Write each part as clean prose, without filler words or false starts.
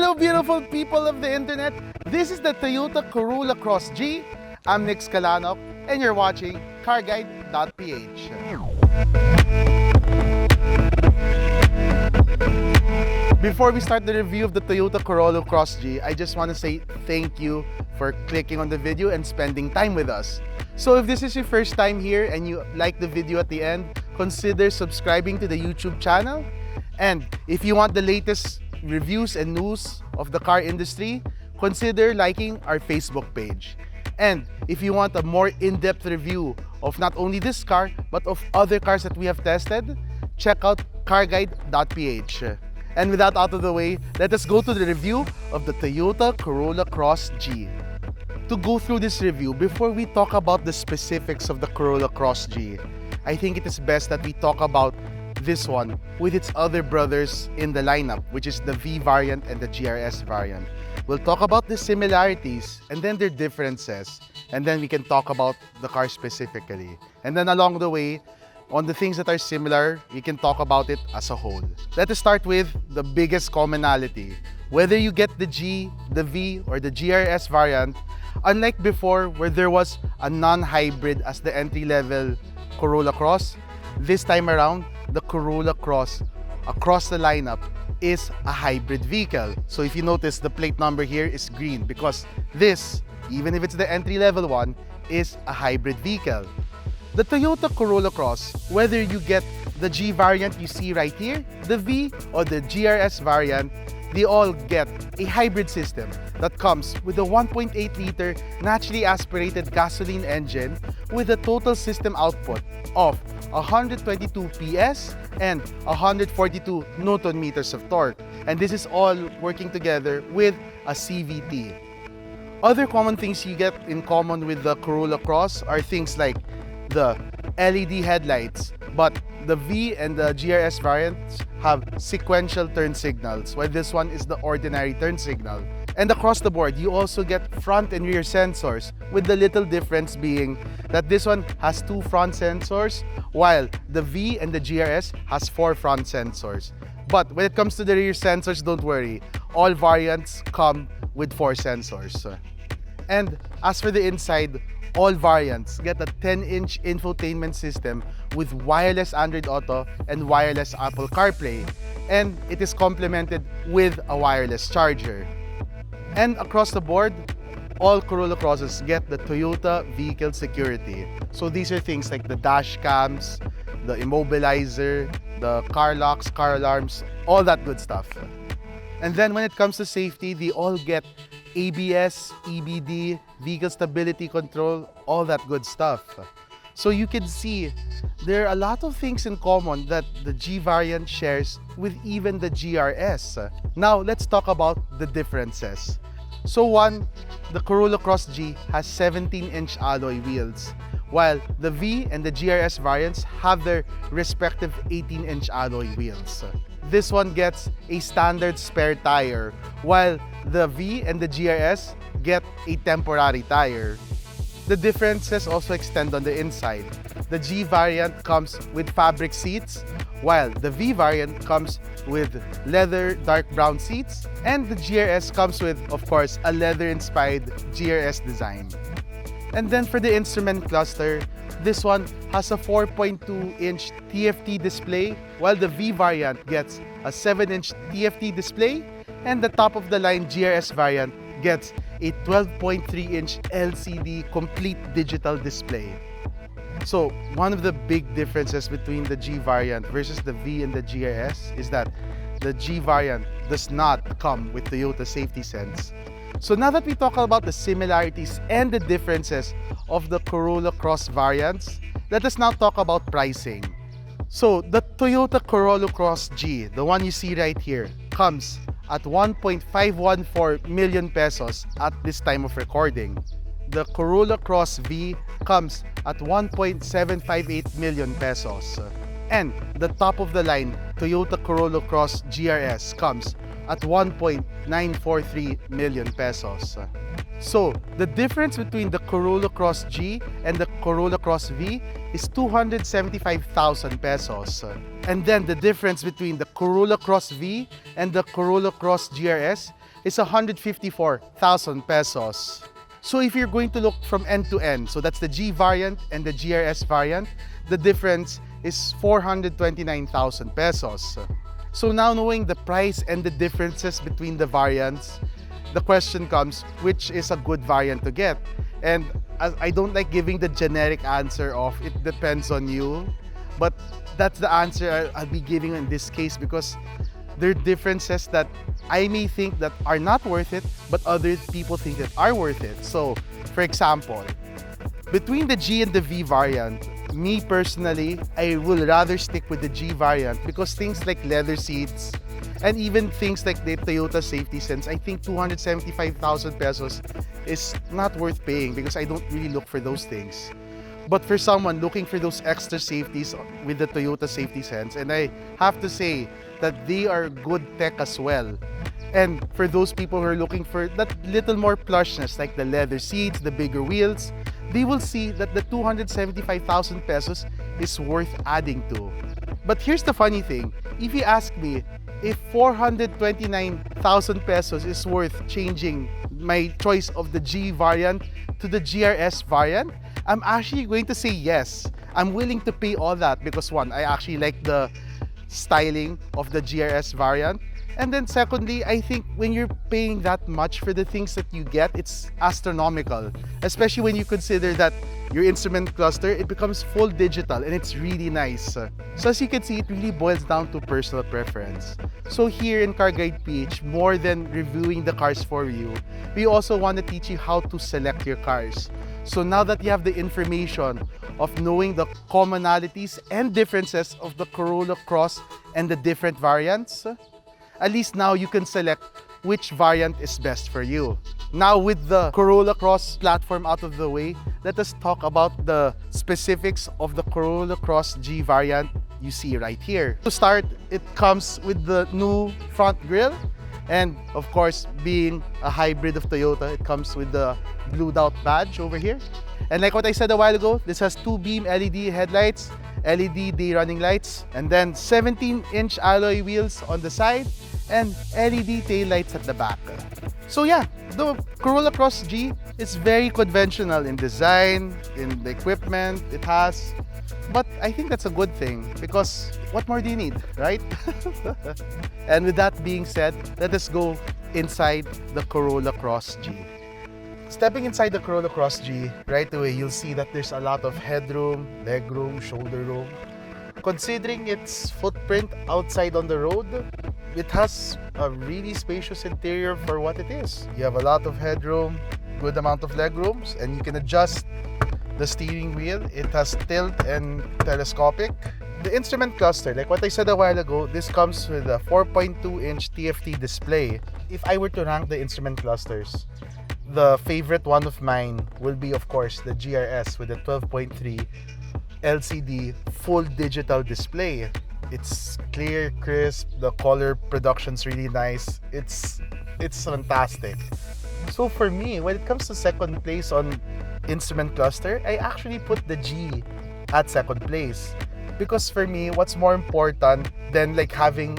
Hello beautiful people of the internet, this is the Toyota Corolla Cross G. I'm Nick Scalanok and you're watching CarGuide.PH. Before we start the review of the Toyota Corolla Cross G, I just want to say thank you for clicking on the video and spending time with us. So if this is your first time here and you like the video at the end, consider subscribing to the YouTube channel. And if you want the latest reviews and news of the car industry, consider liking our Facebook page. And if you want a more in-depth review of not only this car, but of other cars that we have tested, check out CarGuide.PH. And with that out of the way, let us go to the review of the Toyota Corolla Cross G. To go through this review, before we talk about the specifics of the Corolla Cross G, I think it is best that we talk about this one with its other brothers in the lineup, which is the V variant and the GRS variant. We'll talk about the similarities and then their differences, and then we can talk about the car specifically. And then along the way, on the things that are similar, we can talk about it as a whole. Let us start with the biggest commonality. Whether you get the G, the V, or the GRS variant, unlike before where there was a non-hybrid as the entry-level Corolla Cross, this time around, the Corolla Cross across the lineup is a hybrid vehicle. So if you notice, the plate number here is green because this, even if it's the entry-level one, is a hybrid vehicle. The Toyota Corolla Cross, whether you get the G variant you see right here, the V, or the GRS variant, they all get a hybrid system that comes with a 1.8-liter naturally aspirated gasoline engine with a total system output of 122 PS and 142 Newton meters of torque. And this is all working together with a CVT. Other common things you get in common with the Corolla Cross are things like the LED headlights, but the V and the GRS variants have sequential turn signals, while this one is the ordinary turn signal. And across the board, you also get front and rear sensors, with the little difference being that this one has 2 front sensors, while the V and the GRS has 4 front sensors. But when it comes to the rear sensors, don't worry, all variants come with 4 sensors. And as for the inside, all variants get a 10-inch infotainment system with wireless Android Auto and wireless Apple CarPlay, and it is complemented with a wireless charger. And across the board, all Corolla Crosses get the Toyota Vehicle Security. So these are things like the dash cams, the immobilizer, the car locks, car alarms, all that good stuff. And then when it comes to safety, they all get ABS, EBD, vehicle stability control, all that good stuff. So you can see there are a lot of things in common that the G variant shares with even the GRS. Now let's talk about the differences. So one, the Corolla Cross G has 17-inch alloy wheels, while the V and the GRS variants have their respective 18-inch alloy wheels. This one gets a standard spare tire, while the V and the GRS get a temporary tire. The differences also extend on the inside. The G variant comes with fabric seats, while the V variant comes with leather dark brown seats, and the GRS comes with, of course, a leather-inspired GRS design. And then for the instrument cluster, this one has a 4.2-inch TFT display, while the V variant gets a 7-inch TFT display, and the top-of-the-line GRS variant gets a 12.3-inch LCD complete digital display. So one of the big differences between the G variant versus the V and the GRS is that the G variant does not come with Toyota Safety Sense. So now that we talk about the similarities and the differences of the Corolla Cross variants, let us now talk about pricing. So the Toyota Corolla Cross G, the one you see right here, comes at 1.514 million pesos at this time of recording. The Corolla Cross V comes at 1.758 million pesos. And the top of the line Toyota Corolla Cross GRS comes at 1.943 million pesos. So the difference between the Corolla Cross G and the Corolla Cross V is 275,000 pesos. And then the difference between the Corolla Cross V and the Corolla Cross GRS is 154,000 pesos. So if you're going to look from end to end, so that's the G variant and the GRS variant, the difference is 429,000 pesos. So now knowing the price and the differences between the variants, the question comes, which is a good variant to get? And I don't like giving the generic answer of it depends on you, but that's the answer I'll be giving in this case because there are differences that I may think that are not worth it, but other people think that are worth it. So, for example, between the G and the V variant, me personally, I will rather stick with the G variant because things like leather seats and even things like the Toyota safety sense, I think 275,000 pesos is not worth paying because I don't really look for those things. But for someone looking for those extra safeties with the Toyota safety sense, and I have to say that they are good tech as well. And for those people who are looking for that little more plushness, like the leather seats, the bigger wheels, they will see that the 275,000 pesos is worth adding to. But here's the funny thing, if you ask me if 429,000 pesos is worth changing my choice of the G variant to the GRS variant, I'm actually going to say yes. I'm willing to pay all that because one, I actually like the styling of the GRS variant. And then secondly, I think when you're paying that much for the things that you get, it's astronomical. Especially when you consider that your instrument cluster, it becomes full digital and it's really nice. So as you can see, it really boils down to personal preference. So here in CarGuide.PH, more than reviewing the cars for you, we also want to teach you how to select your cars. So now that you have the information of knowing the commonalities and differences of the Corolla Cross and the different variants, at least now you can select which variant is best for you. Now with the Corolla Cross platform out of the way, let us talk about the specifics of the Corolla Cross G variant you see right here. To start, it comes with the new front grille, and of course, being a hybrid of Toyota, it comes with the blued out badge over here. And like what I said a while ago, this has two beam LED headlights, LED day running lights, and then 17-inch alloy wheels on the side, and LED tail lights at the back. So yeah, the Corolla Cross G is very conventional in design, in the equipment it has, but I think that's a good thing because what more do you need, right? And with that being said, let us go inside the Corolla Cross G. Stepping inside the Corolla Cross G, right away you'll see that there's a lot of headroom, legroom, shoulder room. Considering its footprint outside on the road, it has a really spacious interior for what it is. You have a lot of headroom, good amount of legrooms, and you can adjust the steering wheel. It has tilt and telescopic. The instrument cluster, like what I said a while ago, this comes with a 4.2-inch TFT display. If I were to rank the instrument clusters, the favorite one of mine will be, of course, the GRS with a 12.3 LCD full digital display. It's clear, crisp, the color production's really nice. It's fantastic. So for me, when it comes to second place on instrument cluster, I actually put the G at second place. Because for me, what's more important than like having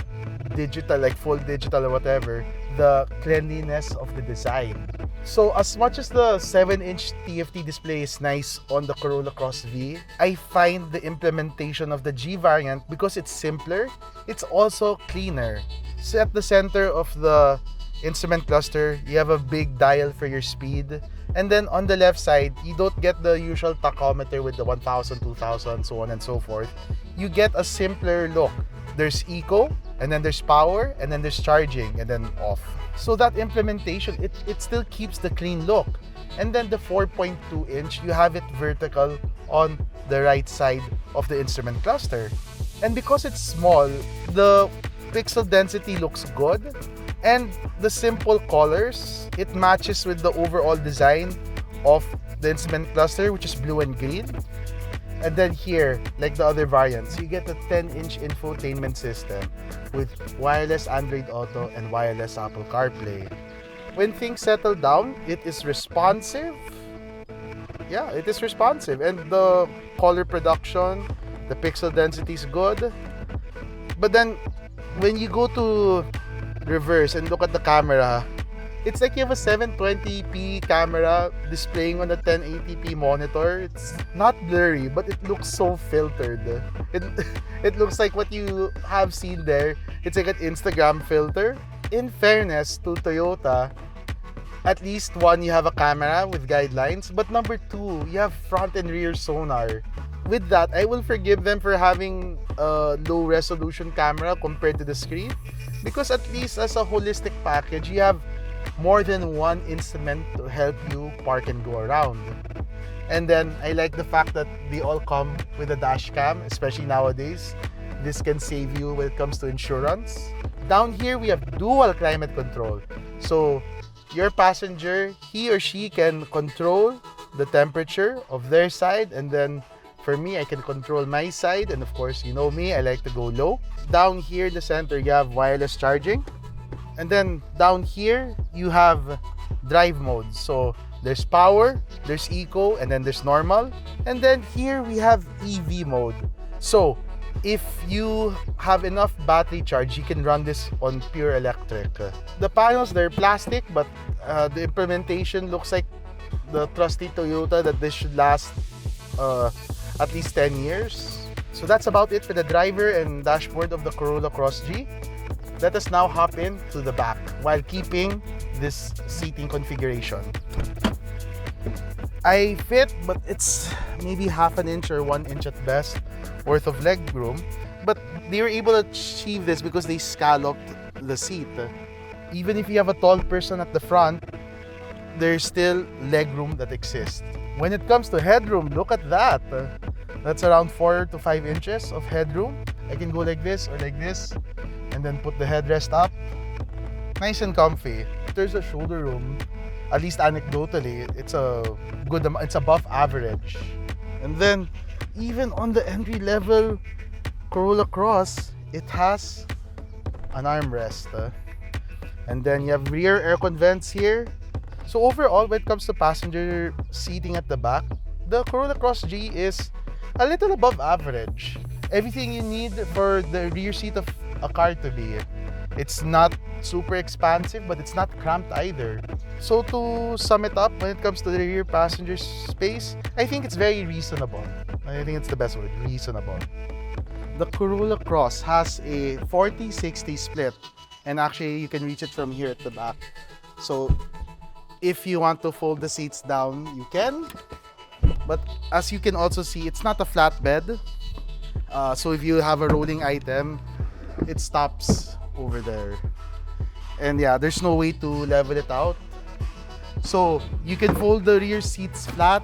digital, like full digital or whatever, the cleanliness of the design. So as much as the 7-inch TFT display is nice on the Corolla Cross V, I find the implementation of the G variant, because it's simpler, it's also cleaner. So at the center of the instrument cluster, you have a big dial for your speed. And then on the left side, you don't get the usual tachometer with the 1000, 2000, so on and so forth. You get a simpler look. There's eco, and then there's power, and then there's charging, and then off. So that implementation, it still keeps the clean look. And then the 4.2-inch, you have it vertical on the right side of the instrument cluster. And because it's small, the pixel density looks good. And the simple colors, it matches with the overall design of the instrument cluster, which is blue and green. And then here, like the other variants, you get a 10-inch infotainment system with wireless Android Auto and wireless Apple CarPlay. when things settle down, it is responsive. Yeah, it is responsive, and the color production, the pixel density is good. But then when you go to reverse and look at the camera, it's like you have a 720p camera displaying on a 1080p monitor. It's not blurry, but it looks so filtered. It looks like what you have seen there. It's like an Instagram filter. In fairness to Toyota, at least one, you have a camera with guidelines, but number two, you have front and rear sonar. With that, I will forgive them for having a low resolution camera compared to the screen, because at least as a holistic package, you have more than one instrument to help you park and go around. And then I like the fact that they all come with a dash cam, especially nowadays. This can save you when it comes to insurance. Down here, we have dual climate control. So your passenger, he or she can control the temperature of their side, and then for me, I can control my side, and of course, you know me, I like to go low. Down here in the center, you have wireless charging. And then down here, you have drive modes. So there's power, there's eco, and then there's normal. And then here we have EV mode. So if you have enough battery charge, you can run this on pure electric. The panels, they're plastic, but the implementation looks like the trusty Toyota that this should last at least 10 years. So that's about it for the driver and dashboard of the Corolla Cross G. Let us now hop into the back while keeping this seating configuration. I fit, but it's maybe half an inch or 1 inch at best worth of leg room. But they were able to achieve this because they scalloped the seat. Even if you have a tall person at the front, there's still leg room that exists. When it comes to headroom, look at that. That's around 4 to 5 inches of headroom. I can go like this or like this, and then put the headrest up. Nice and comfy. There's a shoulder room, at least anecdotally, it's above average. And then even on the entry level Corolla Cross, it has an armrest. And then you have rear aircon vents here. So overall, when it comes to passenger seating at the back, the Corolla Cross G is a little above average. Everything you need for the rear seat of a car to be. It's not super expansive, but it's not cramped either. So to sum it up, when it comes to the rear passenger space, I think it's very reasonable. I think it's the best word, reasonable. The Corolla Cross has a 40-60 split, and actually you can reach it from here at the back. So if you want to fold the seats down, you can. But as you can also see, it's not a flat bed. So if you have a rolling item, it stops over there. And yeah, there's no way to level it out. So you can fold the rear seats flat,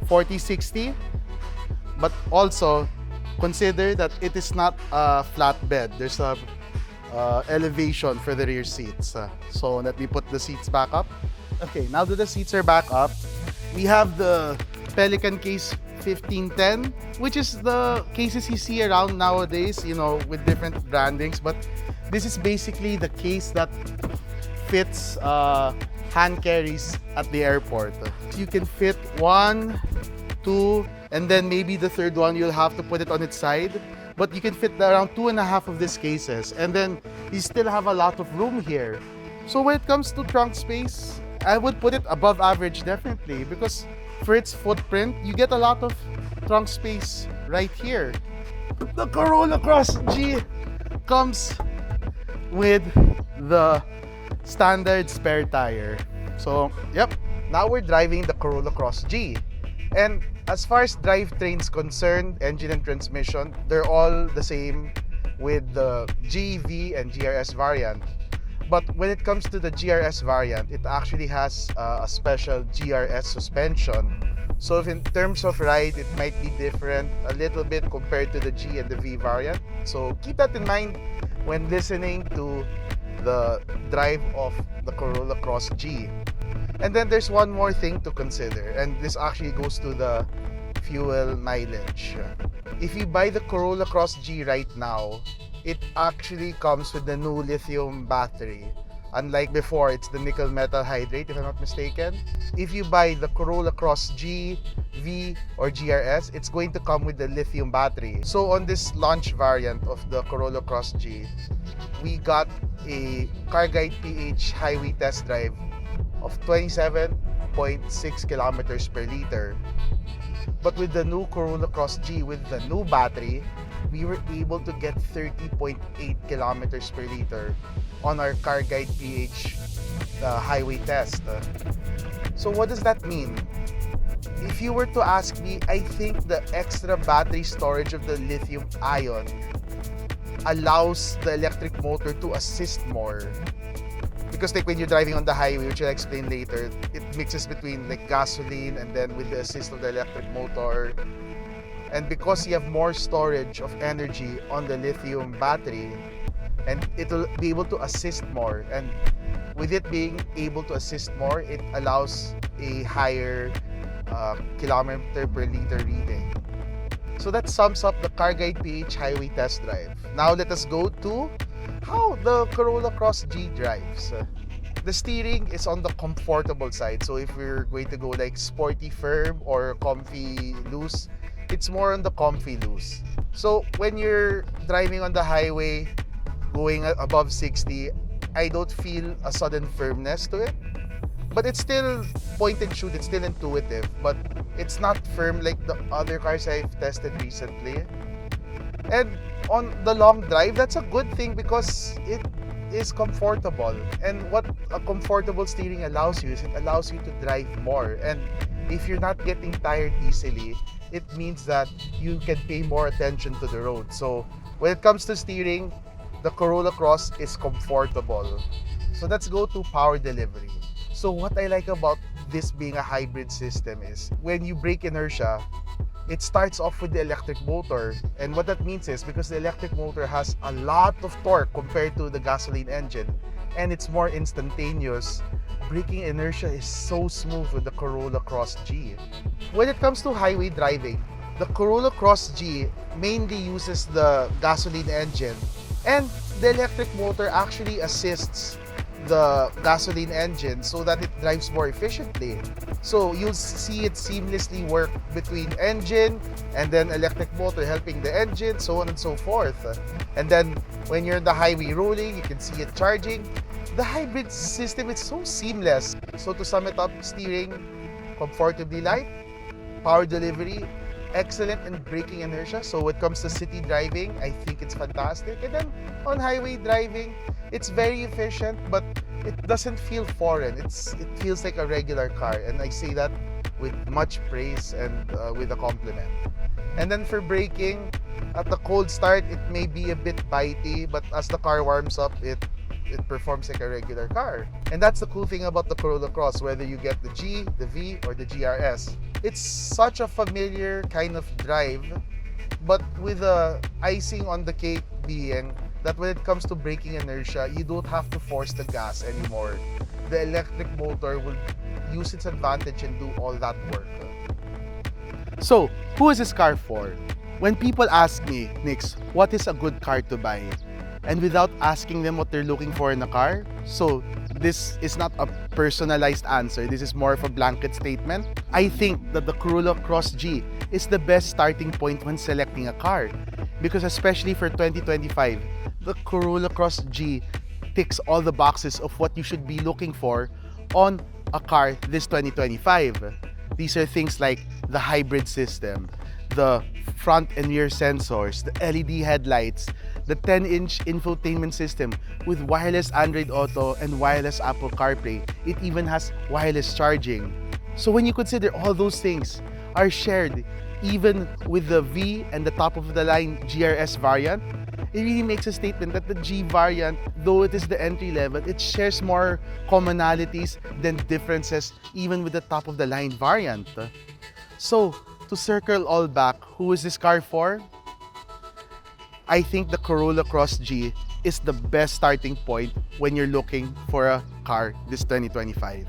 40-60, but also consider that it is not a flat bed. There's a elevation for the rear seats. So let me put the seats back up. Okay, now that the seats are back up, we have the Pelican case 1510, which is the cases you see around nowadays, you know, with different brandings. But this is basically the case that fits hand carries at the airport. You can fit 1, 2, and then maybe the third one you'll have to put it on its side. But you can fit around 2.5 of these cases, and then you still have a lot of room here. So when it comes to trunk space, I would put it above average definitely, because for its footprint, you get a lot of trunk space right here. The Corolla Cross G comes with the standard spare tire. So, yep, now we're driving the Corolla Cross G. And as far as drivetrain's concerned, engine and transmission, they're all the same with the G HEV and GRS variant. But when it comes to the GRS variant, it actually has a special GRS suspension. So if in terms of ride, it might be different a little bit compared to the G and the V variant. So keep that in mind when listening to the drive of the Corolla Cross G. And then there's one more thing to consider, and this actually goes to the fuel mileage. If you buy the Corolla Cross G right now, it actually comes with the new lithium battery. Unlike before, it's the nickel metal hydrate, if I'm not mistaken. If you buy the Corolla Cross G, V, or GRS, it's going to come with the lithium battery. So on this launch variant of the Corolla Cross G, we got a CarGuide.PH highway test drive of 27.6 kilometers per liter. But with the new Corolla Cross G, with the new battery, we were able to get 30.8 kilometers per liter on our CarGuide.PH highway test. So what does that mean? If you were to ask me, I think the extra battery storage of the lithium ion allows the electric motor to assist more. Because like when you're driving on the highway, which I'll explain later, it mixes between like gasoline and then with the assist of the electric motor. And because you have more storage of energy on the lithium battery, and it'll be able to assist more. And with it being able to assist more, it allows a higher kilometer per liter reading. So that sums up the CarGuide.PH highway test drive. Now let us go to how the Corolla Cross G drives. The steering is on the comfortable side. So if we're going to go like sporty firm or comfy loose, it's more on the comfy loose. So when you're driving on the highway, going above 60, I don't feel a sudden firmness to it. But it's still point and shoot, it's still intuitive, but it's not firm like the other cars I've tested recently. And on the long drive, that's a good thing because it is comfortable. And what a comfortable steering allows you is it allows you to drive more. And if you're not getting tired easily, it means that you can pay more attention to the road. So when it comes to steering, the Corolla Cross is comfortable. So let's go to power delivery. So what I like about this being a hybrid system is when you break inertia, it starts off with the electric motor. And what that means is because the electric motor has a lot of torque compared to the gasoline engine and it's more instantaneous, braking inertia is so smooth with the Corolla Cross G. When it comes to highway driving, the Corolla Cross G mainly uses the gasoline engine and the electric motor actually assists the gasoline engine so that it drives more efficiently. So you'll see it seamlessly work between engine and then electric motor helping the engine, so on and so forth. And then when you're on the highway rolling, you can see it charging. The hybrid system is so seamless. So to sum it up, steering comfortably light, power delivery excellent in braking inertia. So when it comes to city driving, I think it's fantastic. And then on highway driving, it's very efficient, but it doesn't feel foreign. It feels like a regular car, and I say that with much praise and with a compliment. And then for braking, at the cold start, it may be a bit bitey, but as the car warms up, it performs like a regular car. And that's the cool thing about the Corolla Cross, whether you get the G, the V, or the GRS. It's such a familiar kind of drive, but with the icing on the cake being that when it comes to braking inertia, you don't have to force the gas anymore. The electric motor will use its advantage and do all that work. So, who is this car for? When people ask me, Nix, what is a good car to buy? And without asking them what they're looking for in a car, so this is not a personalized answer, this is more of a blanket statement. I think that the Corolla Cross G is the best starting point when selecting a car. Because especially for 2025, the Corolla Cross G ticks all the boxes of what you should be looking for on a car this 2025. These are things like the hybrid system, the front and rear sensors, the LED headlights, the 10-inch infotainment system with wireless Android Auto and wireless Apple CarPlay. It even has wireless charging. So when you consider all those things are shared even with the V and the top-of-the-line GRS variant, it really makes a statement that the G variant, though it is the entry level, it shares more commonalities than differences even with the top-of-the-line variant. So, to circle all back, who is this car for? I think the Corolla Cross G is the best starting point when you're looking for a car this 2025.